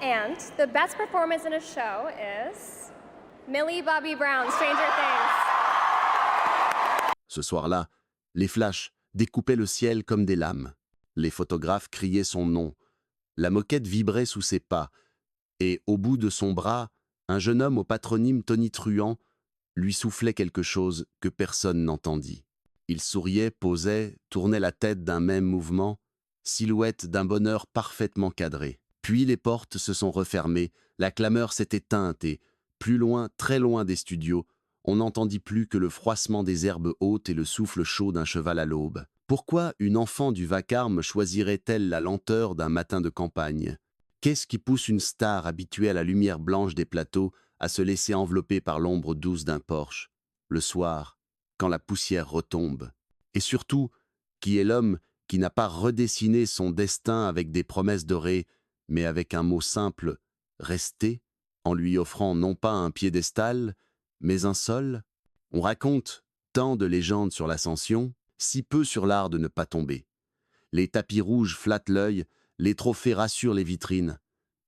And the best performance in a show is Millie Bobby Brown, Stranger Things. Ce soir-là, les flashs découpaient le ciel comme des lames. Les photographes criaient son nom. La moquette vibrait sous ses pas. Et au bout de son bras, un jeune homme au patronyme tonitruant lui soufflait quelque chose que personne n'entendit. Il souriait, posait, tournait la tête d'un même mouvement, silhouette d'un bonheur parfaitement cadré. Puis les portes se sont refermées, la clameur s'est éteinte et, plus loin, très loin des studios, on n'entendit plus que le froissement des herbes hautes et le souffle chaud d'un cheval à l'aube. Pourquoi une enfant du vacarme choisirait-elle la lenteur d'un matin de campagne? Qu'est-ce qui pousse une star habituée à la lumière blanche des plateaux à se laisser envelopper par l'ombre douce d'un porche, le soir, quand la poussière retombe? Et surtout, qui est l'homme qui n'a pas redessiné son destin avec des promesses dorées, mais avec un mot simple, rester, en lui offrant non pas un piédestal, mais un sol? On raconte tant de légendes sur l'ascension, si peu sur l'art de ne pas tomber. Les tapis rouges flattent l'œil, les trophées rassurent les vitrines.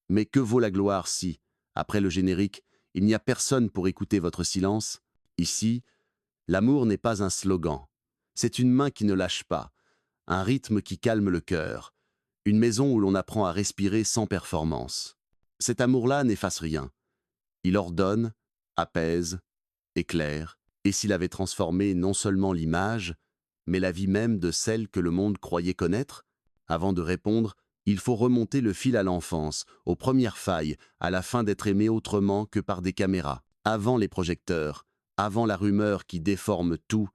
Mais que vaut la gloire si, après le générique, il n'y a personne pour écouter votre silence? Ici, l'amour n'est pas un slogan. C'est une main qui ne lâche pas, un rythme qui calme le cœur, une maison où l'on apprend à respirer sans performance. Cet amour-là n'efface rien. Il ordonne, apaise, éclaire, et s'il avait transformé non seulement l'image, mais la vie même de celle que le monde croyait connaître? Avant de répondre, il faut remonter le fil à l'enfance, aux premières failles, à la fin d'être aimé autrement que par des caméras. Avant les projecteurs, avant la rumeur qui déforme tout,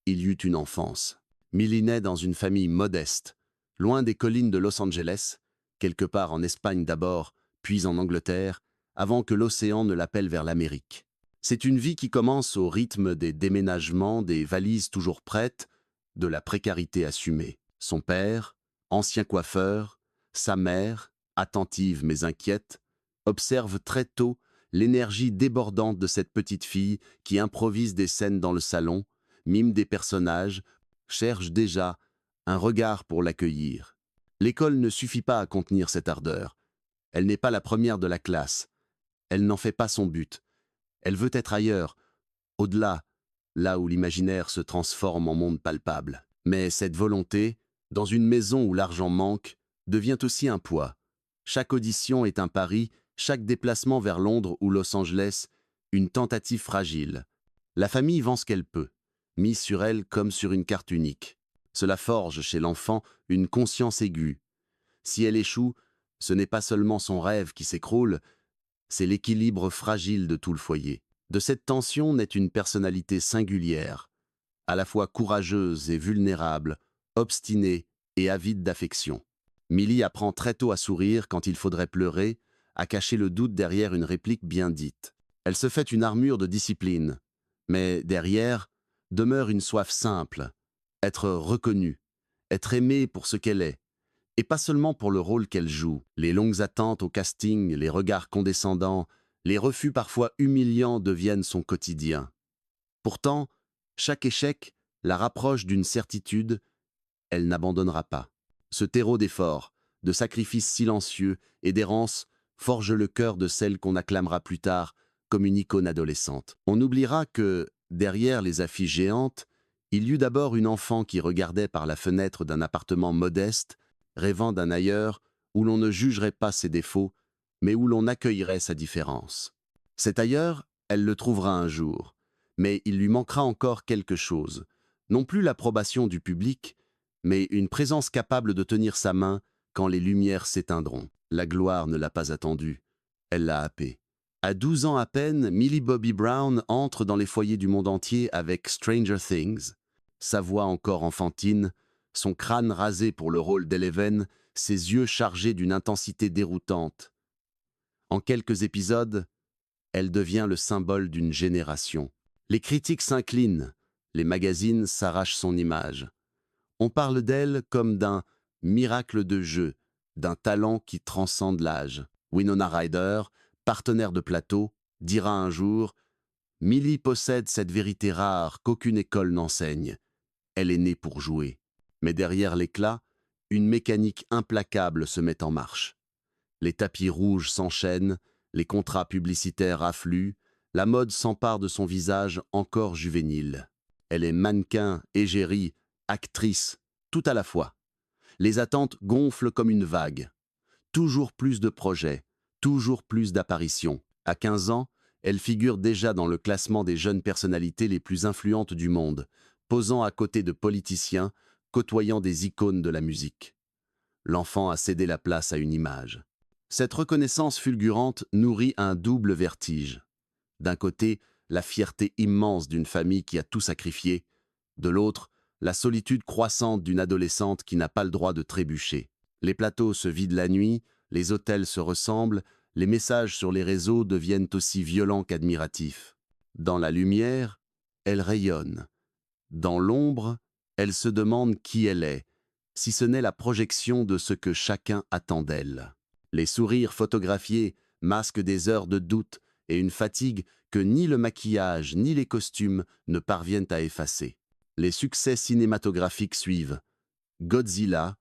il y eut une enfance. Millie naît dans une famille modeste, loin des collines de Los Angeles, quelque part en Espagne d'abord, puis en Angleterre, avant que l'océan ne l'appelle vers l'Amérique. C'est une vie qui commence au rythme des déménagements, des valises toujours prêtes, de la précarité assumée. Son père, ancien coiffeur, sa mère, attentive mais inquiète, observe très tôt l'énergie débordante de cette petite fille qui improvise des scènes dans le salon, mime des personnages, cherche déjà un regard pour l'accueillir. L'école ne suffit pas à contenir cette ardeur. Elle n'est pas la première de la classe. Elle n'en fait pas son but. Elle veut être ailleurs, au-delà, là où l'imaginaire se transforme en monde palpable. Mais cette volonté, dans une maison où l'argent manque, devient aussi un poids. Chaque audition est un pari, chaque déplacement vers Londres ou Los Angeles, une tentative fragile. La famille vend ce qu'elle peut, mise sur elle comme sur une carte unique. Cela forge chez l'enfant une conscience aiguë. Si elle échoue, ce n'est pas seulement son rêve qui s'écroule, c'est l'équilibre fragile de tout le foyer. De cette tension naît une personnalité singulière, à la fois courageuse et vulnérable, obstinée et avide d'affection. Millie apprend très tôt à sourire quand il faudrait pleurer, à cacher le doute derrière une réplique bien dite. Elle se fait une armure de discipline, mais derrière demeure une soif simple, être reconnue, être aimée pour ce qu'elle est, et pas seulement pour le rôle qu'elle joue. Les longues attentes au casting, les regards condescendants, les refus parfois humiliants deviennent son quotidien. Pourtant, chaque échec la rapproche d'une certitude, elle n'abandonnera pas. Ce terreau d'efforts, de sacrifices silencieux et d'errance forge le cœur de celle qu'on acclamera plus tard comme une icône adolescente. On oubliera que, derrière les affiches géantes, il y eut d'abord une enfant qui regardait par la fenêtre d'un appartement modeste, rêvant d'un ailleurs où l'on ne jugerait pas ses défauts, mais où l'on accueillerait sa différence. Cet ailleurs, elle le trouvera un jour, mais il lui manquera encore quelque chose, non plus l'approbation du public, mais une présence capable de tenir sa main quand les lumières s'éteindront. La gloire ne l'a pas attendue, elle l'a happée. À 12 ans à peine, Millie Bobby Brown entre dans les foyers du monde entier avec Stranger Things. Sa voix encore enfantine, son crâne rasé pour le rôle d'Eleven, ses yeux chargés d'une intensité déroutante. En quelques épisodes, elle devient le symbole d'une génération. Les critiques s'inclinent, les magazines s'arrachent son image. On parle d'elle comme d'un miracle de jeu, d'un talent qui transcende l'âge. Winona Ryder, partenaire de plateau, dira un jour « Millie possède cette vérité rare qu'aucune école n'enseigne. Elle est née pour jouer. » Mais derrière l'éclat, une mécanique implacable se met en marche. Les tapis rouges s'enchaînent, les contrats publicitaires affluent, la mode s'empare de son visage encore juvénile. Elle est mannequin, égérie, actrice, tout à la fois. Les attentes gonflent comme une vague. Toujours plus de projets, toujours plus d'apparitions. À 15 ans, elle figure déjà dans le classement des jeunes personnalités les plus influentes du monde, posant à côté de politiciens, côtoyant des icônes de la musique. L'enfant a cédé la place à une image. Cette reconnaissance fulgurante nourrit un double vertige. D'un côté, la fierté immense d'une famille qui a tout sacrifié, de l'autre, la solitude croissante d'une adolescente qui n'a pas le droit de trébucher. Les plateaux se vident la nuit, les hôtels se ressemblent, les messages sur les réseaux deviennent aussi violents qu'admiratifs. Dans la lumière, elle rayonne. Dans l'ombre, elle se demande qui elle est, si ce n'est la projection de ce que chacun attend d'elle. Les sourires photographiés masquent des heures de doute et une fatigue que ni le maquillage ni les costumes ne parviennent à effacer. Les succès cinématographiques suivent. Godzilla,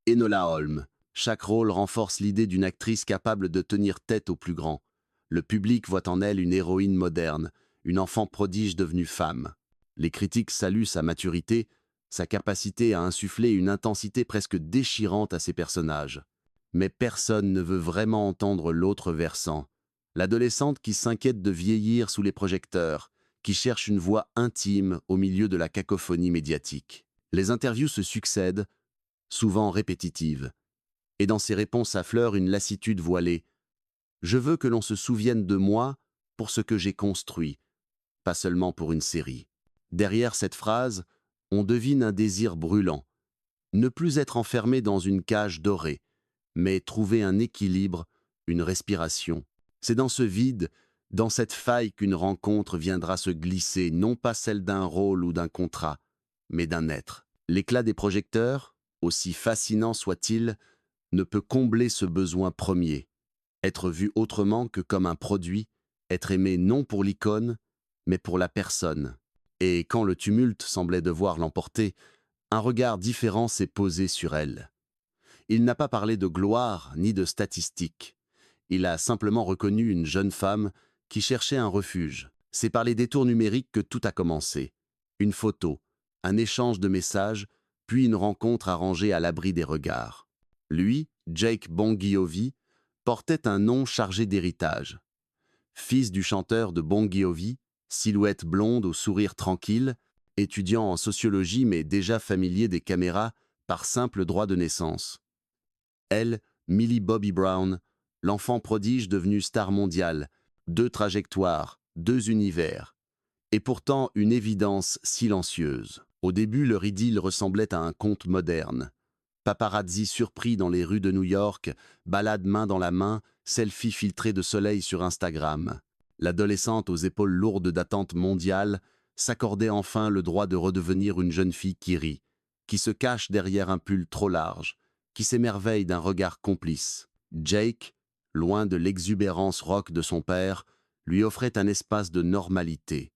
Enola Holmes. Chaque rôle renforce l'idée d'une actrice capable de tenir tête au plus grand. Le public voit en elle une héroïne moderne, une enfant prodige devenue femme. Les critiques saluent sa maturité, sa capacité à insuffler une intensité presque déchirante à ses personnages. Mais personne ne veut vraiment entendre l'autre versant. L'adolescente qui s'inquiète de vieillir sous les projecteurs, qui cherche une voix intime au milieu de la cacophonie médiatique. Les interviews se succèdent, souvent répétitives, et dans ces réponses affleure une lassitude voilée. Je veux que l'on se souvienne de moi pour ce que j'ai construit, pas seulement pour une série. Derrière cette phrase, on devine un désir brûlant. Ne plus être enfermé dans une cage dorée, mais trouver un équilibre, une respiration. C'est dans ce vide, dans cette faille qu'une rencontre viendra se glisser, non pas celle d'un rôle ou d'un contrat, mais d'un être. L'éclat des projecteurs, aussi fascinant soit-il, ne peut combler ce besoin premier. Être vu autrement que comme un produit, être aimé non pour l'icône, mais pour la personne. Et quand le tumulte semblait devoir l'emporter, un regard différent s'est posé sur elle. Il n'a pas parlé de gloire ni de statistiques. Il a simplement reconnu une jeune femme qui cherchait un refuge. C'est par les détours numériques que tout a commencé. Une photo, un échange de messages, puis une rencontre arrangée à l'abri des regards. Lui, Jake Bongiovi, portait un nom chargé d'héritage. Fils du chanteur de Bon Jovi, silhouette blonde au sourire tranquille, étudiant en sociologie mais déjà familier des caméras par simple droit de naissance. Elle, Millie Bobby Brown, l'enfant prodige devenue star mondiale, 2 trajectoires, 2 univers, et pourtant une évidence silencieuse. Au début, leur idylle ressemblait à un conte moderne. Paparazzi surpris dans les rues de New York, balade main dans la main, selfie filtré de soleil sur Instagram. L'adolescente aux épaules lourdes d'attentes mondiales s'accordait enfin le droit de redevenir une jeune fille qui rit, qui se cache derrière un pull trop large, qui s'émerveille d'un regard complice. Jake, loin de l'exubérance rock de son père, lui offrait un espace de normalité,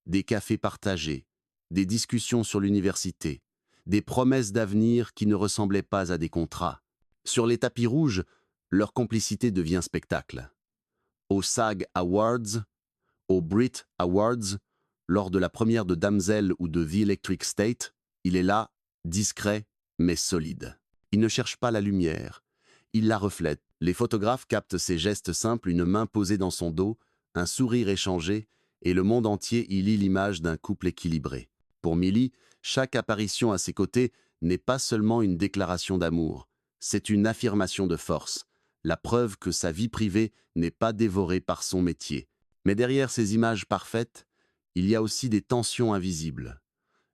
des cafés partagés, des discussions sur l'université, des promesses d'avenir qui ne ressemblaient pas à des contrats. Sur les tapis rouges, leur complicité devient spectacle. Aux SAG Awards, aux Brit Awards, lors de la première de Damsel ou de The Electric State, il est là, discret, mais solide. Il ne cherche pas la lumière, il la reflète. Les photographes captent ses gestes simples, une main posée dans son dos, un sourire échangé, et le monde entier y lit l'image d'un couple équilibré. Pour Millie, chaque apparition à ses côtés n'est pas seulement une déclaration d'amour, c'est une affirmation de force, la preuve que sa vie privée n'est pas dévorée par son métier. Mais derrière ces images parfaites, il y a aussi des tensions invisibles.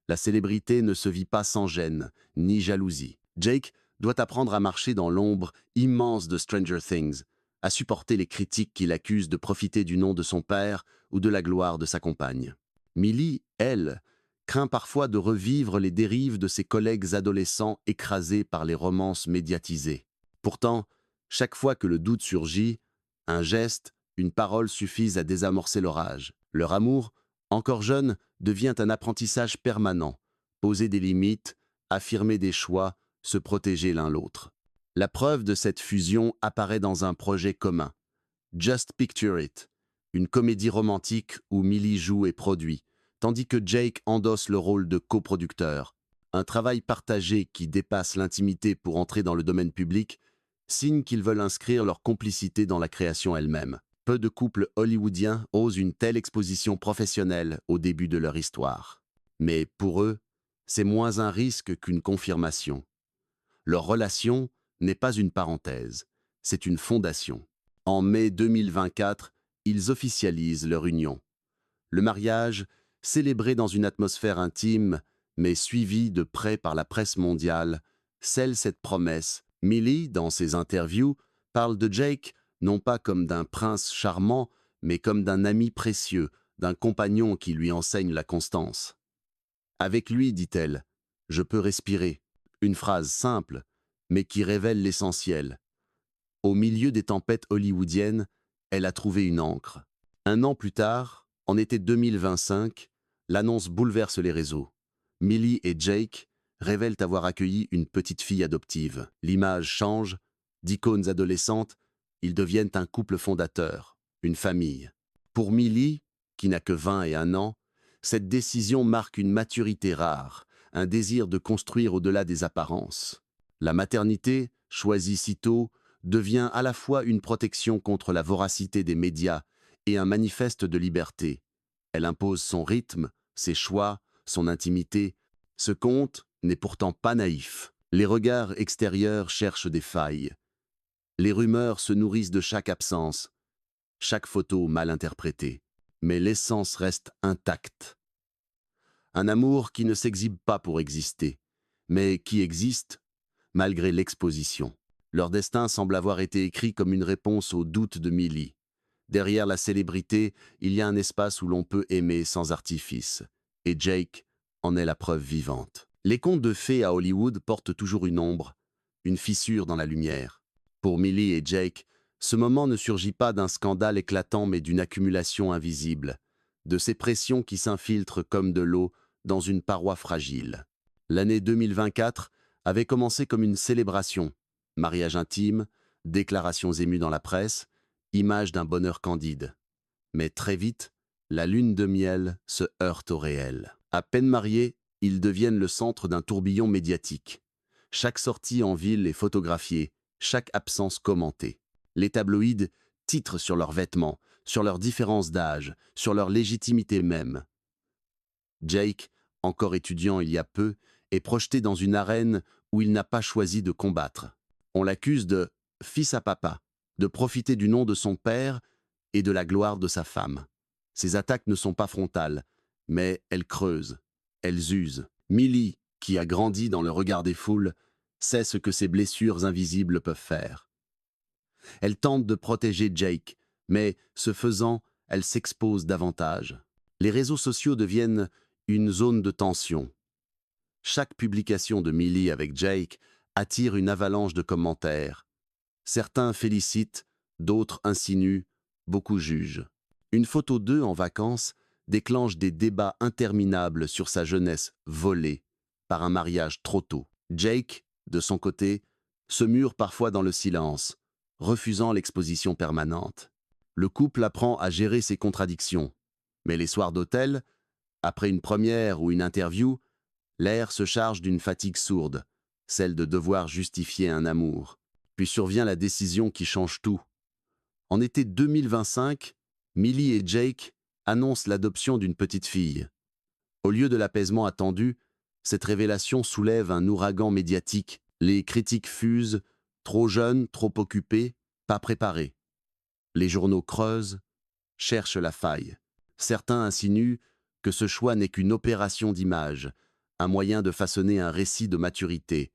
La célébrité ne se vit pas sans gêne, ni jalousie. Jake doit apprendre à marcher dans l'ombre immense de Stranger Things, à supporter les critiques qui l'accusent de profiter du nom de son père ou de la gloire de sa compagne. Millie, elle, craint parfois de revivre les dérives de ses collègues adolescents écrasés par les romances médiatisées. Pourtant, chaque fois que le doute surgit, un geste, une parole suffisent à désamorcer l'orage. Leur amour, encore jeune, devient un apprentissage permanent. Poser des limites, affirmer des choix, se protéger l'un l'autre. La preuve de cette fusion apparaît dans un projet commun, Just Picture It, une comédie romantique où Millie joue et produit, tandis que Jake endosse le rôle de coproducteur. Un travail partagé qui dépasse l'intimité pour entrer dans le domaine public, signe qu'ils veulent inscrire leur complicité dans la création elle-même. Peu de couples hollywoodiens osent une telle exposition professionnelle au début de leur histoire. Mais pour eux, c'est moins un risque qu'une confirmation. Leur relation n'est pas une parenthèse, c'est une fondation. En mai 2024, ils officialisent leur union. Le mariage, célébré dans une atmosphère intime, mais suivi de près par la presse mondiale, scelle cette promesse. Millie, dans ses interviews, parle de Jake non pas comme d'un prince charmant, mais comme d'un ami précieux, d'un compagnon qui lui enseigne la constance. Avec lui, dit-elle, je peux respirer. Une phrase simple, mais qui révèle l'essentiel. Au milieu des tempêtes hollywoodiennes, elle a trouvé une ancre. Un an plus tard, en été 2025, l'annonce bouleverse les réseaux. Millie et Jake révèlent avoir accueilli une petite fille adoptive. L'image change, d'icônes adolescentes, ils deviennent un couple fondateur, une famille. Pour Millie, qui n'a que 21 ans, cette décision marque une maturité rare, un désir de construire au-delà des apparences. La maternité, choisie si tôt, devient à la fois une protection contre la voracité des médias et un manifeste de liberté. Elle impose son rythme, ses choix, son intimité. Ce conte n'est pourtant pas naïf. Les regards extérieurs cherchent des failles. Les rumeurs se nourrissent de chaque absence, chaque photo mal interprétée. Mais l'essence reste intacte. Un amour qui ne s'exhibe pas pour exister, mais qui existe malgré l'exposition. Leur destin semble avoir été écrit comme une réponse aux doutes de Millie. Derrière la célébrité, il y a un espace où l'on peut aimer sans artifice. Et Jake en est la preuve vivante. Les contes de fées à Hollywood portent toujours une ombre, une fissure dans la lumière. Pour Millie et Jake, ce moment ne surgit pas d'un scandale éclatant mais d'une accumulation invisible, de ces pressions qui s'infiltrent comme de l'eau dans une paroi fragile. L'année 2024 avait commencé comme une célébration. Mariage intime, déclarations émues dans la presse, image d'un bonheur candide. Mais très vite, la lune de miel se heurte au réel. À peine mariés, ils deviennent le centre d'un tourbillon médiatique. Chaque sortie en ville est photographiée, chaque absence commentée. Les tabloïds titrent sur leurs vêtements, sur leurs différences d'âge, sur leur légitimité même. Jake, encore étudiant il y a peu, est projeté dans une arène où il n'a pas choisi de combattre. On l'accuse de « fils à papa », de profiter du nom de son père et de la gloire de sa femme. Ces attaques ne sont pas frontales, mais elles creusent, elles usent. Millie, qui a grandi dans le regard des foules, sait ce que ces blessures invisibles peuvent faire. Elle tente de protéger Jake, mais, ce faisant, elle s'expose davantage. Les réseaux sociaux deviennent une zone de tension. Chaque publication de Millie avec Jake attire une avalanche de commentaires. Certains félicitent, d'autres insinuent, beaucoup jugent. Une photo d'eux en vacances déclenche des débats interminables sur sa jeunesse volée par un mariage trop tôt. Jake, de son côté, se mure parfois dans le silence, refusant l'exposition permanente. Le couple apprend à gérer ses contradictions. Mais les soirs d'hôtel, après une première ou une interview, l'air se charge d'une fatigue sourde, celle de devoir justifier un amour. Puis survient la décision qui change tout. En été 2025, Millie et Jake annoncent l'adoption d'une petite fille. Au lieu de l'apaisement attendu, cette révélation soulève un ouragan médiatique. Les critiques fusent, trop jeunes, trop occupés, pas préparés. Les journaux creusent, cherchent la faille. Certains insinuent que ce choix n'est qu'une opération d'image, un moyen de façonner un récit de maturité.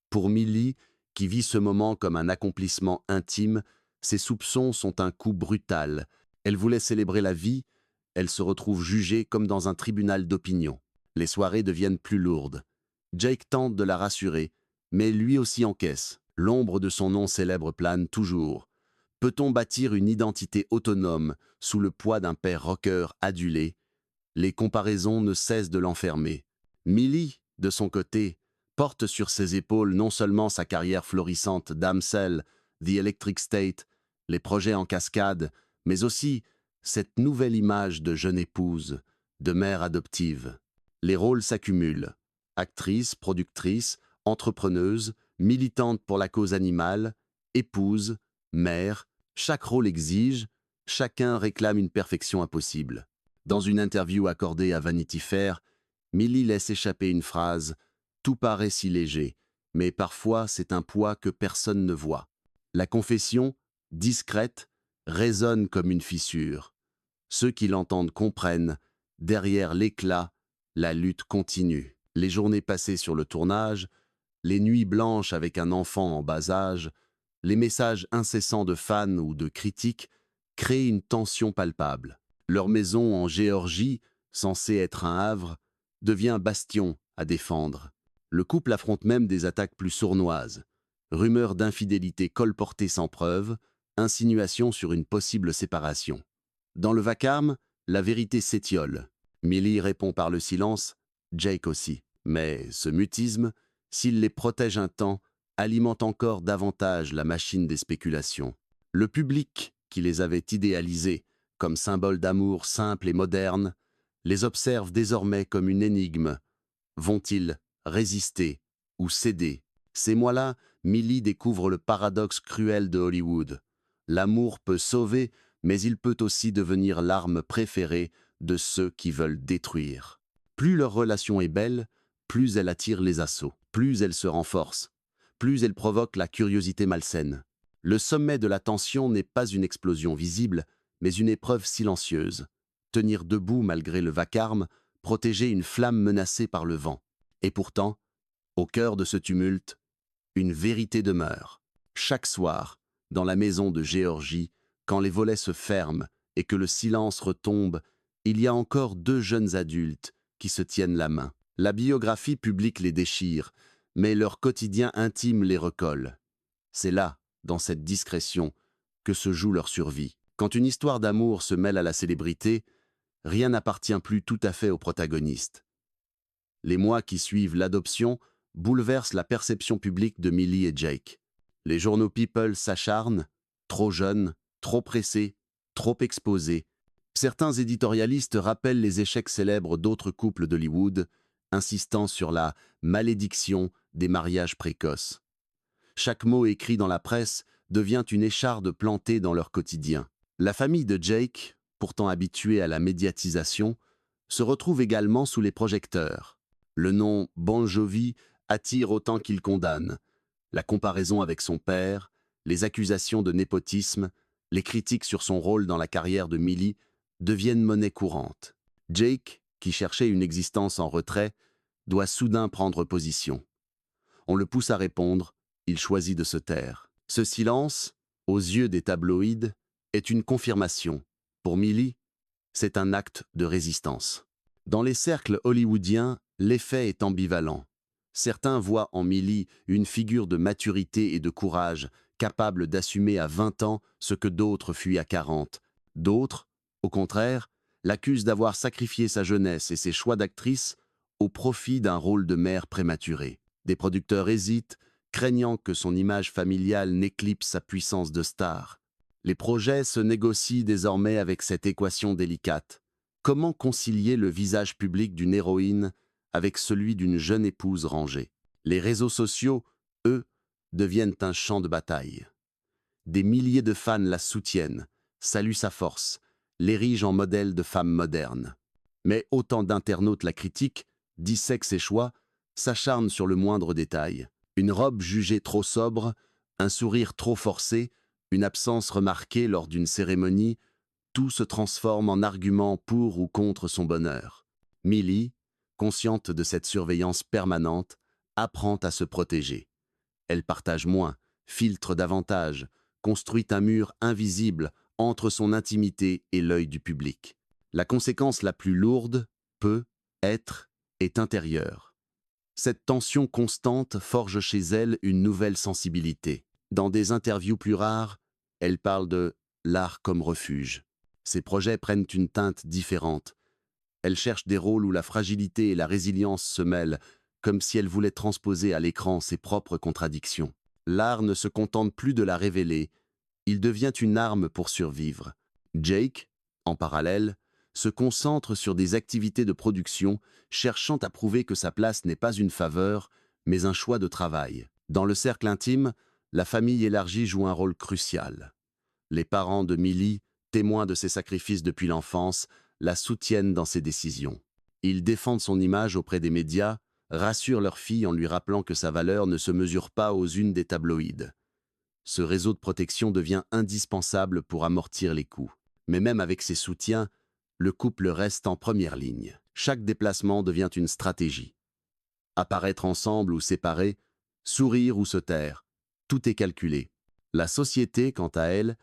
Pour Millie, qui vit ce moment comme un accomplissement intime, ses soupçons sont un coup brutal. Elle voulait célébrer la vie, elle se retrouve jugée comme dans un tribunal d'opinion. Les soirées deviennent plus lourdes. Jake tente de la rassurer, mais lui aussi encaisse. L'ombre de son nom célèbre plane toujours. Peut-on bâtir une identité autonome sous le poids d'un père rocker adulé? Les comparaisons ne cessent de l'enfermer. Millie, de son côté, porte sur ses épaules non seulement sa carrière florissante d'Amsel, The Electric State, les projets en cascade, mais aussi cette nouvelle image de jeune épouse, de mère adoptive. Les rôles s'accumulent. Actrice, productrice, entrepreneuse, militante pour la cause animale, épouse, mère, chaque rôle exige, chacun réclame une perfection impossible. Dans une interview accordée à Vanity Fair, Millie laisse échapper une phrase « Tout paraît si léger, mais parfois c'est un poids que personne ne voit ». La confession, discrète, résonne comme une fissure. Ceux qui l'entendent comprennent, derrière l'éclat, la lutte continue. Les journées passées sur le tournage, les nuits blanches avec un enfant en bas âge, les messages incessants de fans ou de critiques créent une tension palpable. Leur maison en Géorgie, censée être un havre, devient un bastion à défendre. Le couple affronte même des attaques plus sournoises. Rumeurs d'infidélité colportées sans preuve, insinuations sur une possible séparation. Dans le vacarme, la vérité s'étiole. Millie répond par le silence, Jake aussi. Mais ce mutisme, s'il les protège un temps, alimente encore davantage la machine des spéculations. Le public, qui les avait idéalisés comme symboles d'amour simple et moderne, les observe désormais comme une énigme. Vont-ils résister ou céder? Ces mois-là, Millie découvre le paradoxe cruel de Hollywood. L'amour peut sauver, mais il peut aussi devenir l'arme préférée de ceux qui veulent détruire. Plus leur relation est belle, plus elle attire les assauts, plus elle se renforce, plus elle provoque la curiosité malsaine. Le sommet de la tension n'est pas une explosion visible, mais une épreuve silencieuse. Tenir debout malgré le vacarme, protéger une flamme menacée par le vent. Et pourtant, au cœur de ce tumulte, une vérité demeure. Chaque soir, dans la maison de Géorgie, quand les volets se ferment et que le silence retombe, il y a encore deux jeunes adultes qui se tiennent la main. La biographie publique les déchire, mais leur quotidien intime les recolle. C'est là, dans cette discrétion, que se joue leur survie. Quand une histoire d'amour se mêle à la célébrité, rien n'appartient plus tout à fait au protagoniste. Les mois qui suivent l'adoption bouleversent la perception publique de Millie et Jake. Les journaux People s'acharnent, trop jeunes, trop pressés, trop exposés. Certains éditorialistes rappellent les échecs célèbres d'autres couples d'Hollywood, insistant sur la malédiction des mariages précoces. Chaque mot écrit dans la presse devient une écharde plantée dans leur quotidien. La famille de Jake, pourtant habituée à la médiatisation, se retrouve également sous les projecteurs. Le nom Bon Jovi attire autant qu'il condamne. La comparaison avec son père, les accusations de népotisme, les critiques sur son rôle dans la carrière de Millie deviennent monnaie courante. Jake, qui cherchait une existence en retrait, doit soudain prendre position. On le pousse à répondre, il choisit de se taire. Ce silence, aux yeux des tabloïds, est une confirmation. Pour Millie, c'est un acte de résistance. Dans les cercles hollywoodiens, l'effet est ambivalent. Certains voient en Millie une figure de maturité et de courage, capable d'assumer à 20 ans ce que d'autres fuient à 40. D'autres, au contraire, l'accusent d'avoir sacrifié sa jeunesse et ses choix d'actrice au profit d'un rôle de mère prématuré. Des producteurs hésitent, craignant que son image familiale n'éclipse sa puissance de star. Les projets se négocient désormais avec cette équation délicate. Comment concilier le visage public d'une héroïne avec celui d'une jeune épouse rangée? Les réseaux sociaux, eux, deviennent un champ de bataille. Des milliers de fans la soutiennent, saluent sa force, l'érigent en modèle de femme moderne. Mais autant d'internautes la critiquent, dissèquent ses choix, s'acharnent sur le moindre détail. Une robe jugée trop sobre, un sourire trop forcé, une absence remarquée lors d'une cérémonie, tout se transforme en argument pour ou contre son bonheur. Millie, consciente de cette surveillance permanente, apprend à se protéger. Elle partage moins, filtre davantage, construit un mur invisible entre son intimité et l'œil du public. La conséquence la plus lourde, est intérieure. Cette tension constante forge chez elle une nouvelle sensibilité. Dans des interviews plus rares, elle parle de l'art comme refuge. Ses projets prennent une teinte différente. Elle cherche des rôles où la fragilité et la résilience se mêlent, comme si elle voulait transposer à l'écran ses propres contradictions. L'art ne se contente plus de la révéler, il devient une arme pour survivre. Jake, en parallèle, se concentre sur des activités de production, cherchant à prouver que sa place n'est pas une faveur, mais un choix de travail. Dans le cercle intime, la famille élargie joue un rôle crucial. Les parents de Millie, témoins de ses sacrifices depuis l'enfance, la soutiennent dans ses décisions. Ils défendent son image auprès des médias, rassurent leur fille en lui rappelant que sa valeur ne se mesure pas aux unes des tabloïds. Ce réseau de protection devient indispensable pour amortir les coûts. Mais même avec ces soutiens, le couple reste en première ligne. Chaque déplacement devient une stratégie. Apparaître ensemble ou séparés, sourire ou se taire, tout est calculé. La société, quant à elle,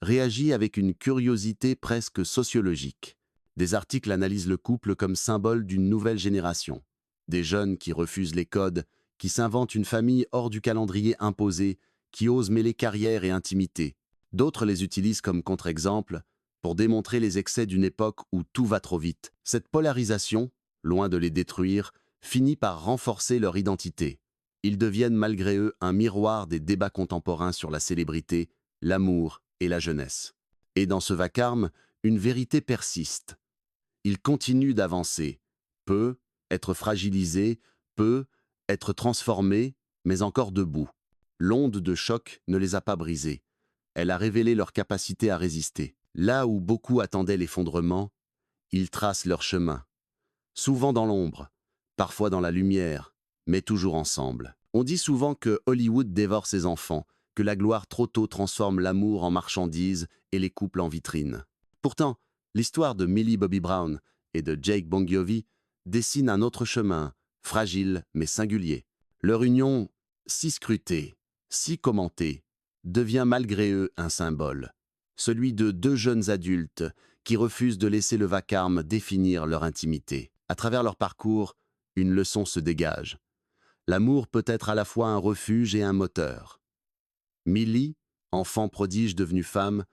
réagit avec une curiosité presque sociologique. Des articles analysent le couple comme symbole d'une nouvelle génération. Des jeunes qui refusent les codes, qui s'inventent une famille hors du calendrier imposé, qui osent mêler carrière et intimité. D'autres les utilisent comme contre-exemple pour démontrer les excès d'une époque où tout va trop vite. Cette polarisation, loin de les détruire, finit par renforcer leur identité. Ils deviennent malgré eux un miroir des débats contemporains sur la célébrité, l'amour et la jeunesse. Et dans ce vacarme, une vérité persiste. Ils continuent d'avancer, peu être fragilisés, peu être transformés, mais encore debout. L'onde de choc ne les a pas brisés. Elle a révélé leur capacité à résister. Là où beaucoup attendaient l'effondrement, ils tracent leur chemin. Souvent dans l'ombre, parfois dans la lumière, mais toujours ensemble. On dit souvent que Hollywood dévore ses enfants, que la gloire trop tôt transforme l'amour en marchandise et les couples en vitrine. Pourtant, l'histoire de Millie Bobby Brown et de Jake Bongiovi dessine un autre chemin, fragile mais singulier. Leur union, si scrutée, si commentée, devient malgré eux un symbole, celui de deux jeunes adultes qui refusent de laisser le vacarme définir leur intimité. À travers leur parcours, une leçon se dégage. L'amour peut être à la fois un refuge et un moteur. Millie, enfant prodige devenue femme,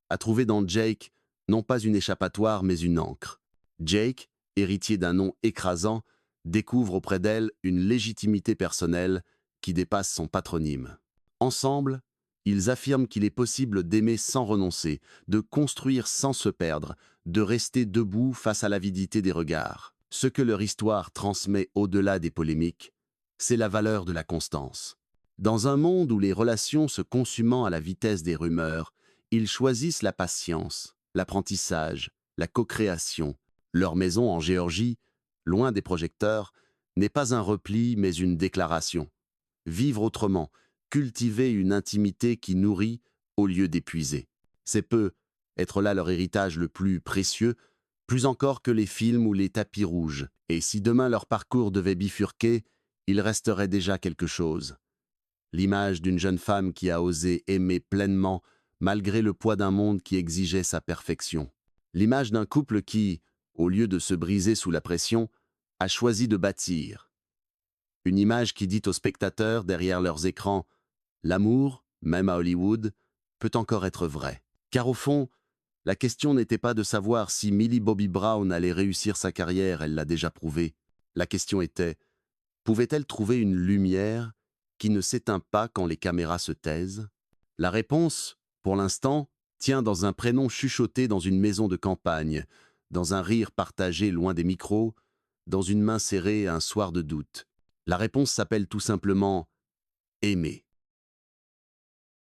a trouvé dans Jake non pas une échappatoire mais une ancre. Jake, héritier d'un nom écrasant, découvre auprès d'elle une légitimité personnelle qui dépasse son patronyme. Ensemble, ils affirment qu'il est possible d'aimer sans renoncer, de construire sans se perdre, de rester debout face à l'avidité des regards. Ce que leur histoire transmet au-delà des polémiques, c'est la valeur de la constance. Dans un monde où les relations se consumant à la vitesse des rumeurs, ils choisissent la patience, l'apprentissage, la co-création. Leur maison en Géorgie, loin des projecteurs, n'est pas un repli mais une déclaration. Vivre autrement, cultiver une intimité qui nourrit au lieu d'épuiser. C'est peu, être là leur héritage le plus précieux, plus encore que les films ou les tapis rouges. Et si demain leur parcours devait bifurquer, il resterait déjà quelque chose. L'image d'une jeune femme qui a osé aimer pleinement malgré le poids d'un monde qui exigeait sa perfection. L'image d'un couple qui, au lieu de se briser sous la pression, a choisi de bâtir. Une image qui dit aux spectateurs derrière leurs écrans « L'amour, même à Hollywood, peut encore être vrai ». Car au fond, la question n'était pas de savoir si Millie Bobby Brown allait réussir sa carrière, elle l'a déjà prouvé. La question était, pouvait-elle trouver une lumière qui ne s'éteint pas quand les caméras se taisent? La réponse, pour l'instant, tient dans un prénom chuchoté dans une maison de campagne, dans un rire partagé loin des micros, dans une main serrée un soir de doute. La réponse s'appelle tout simplement « aimer ».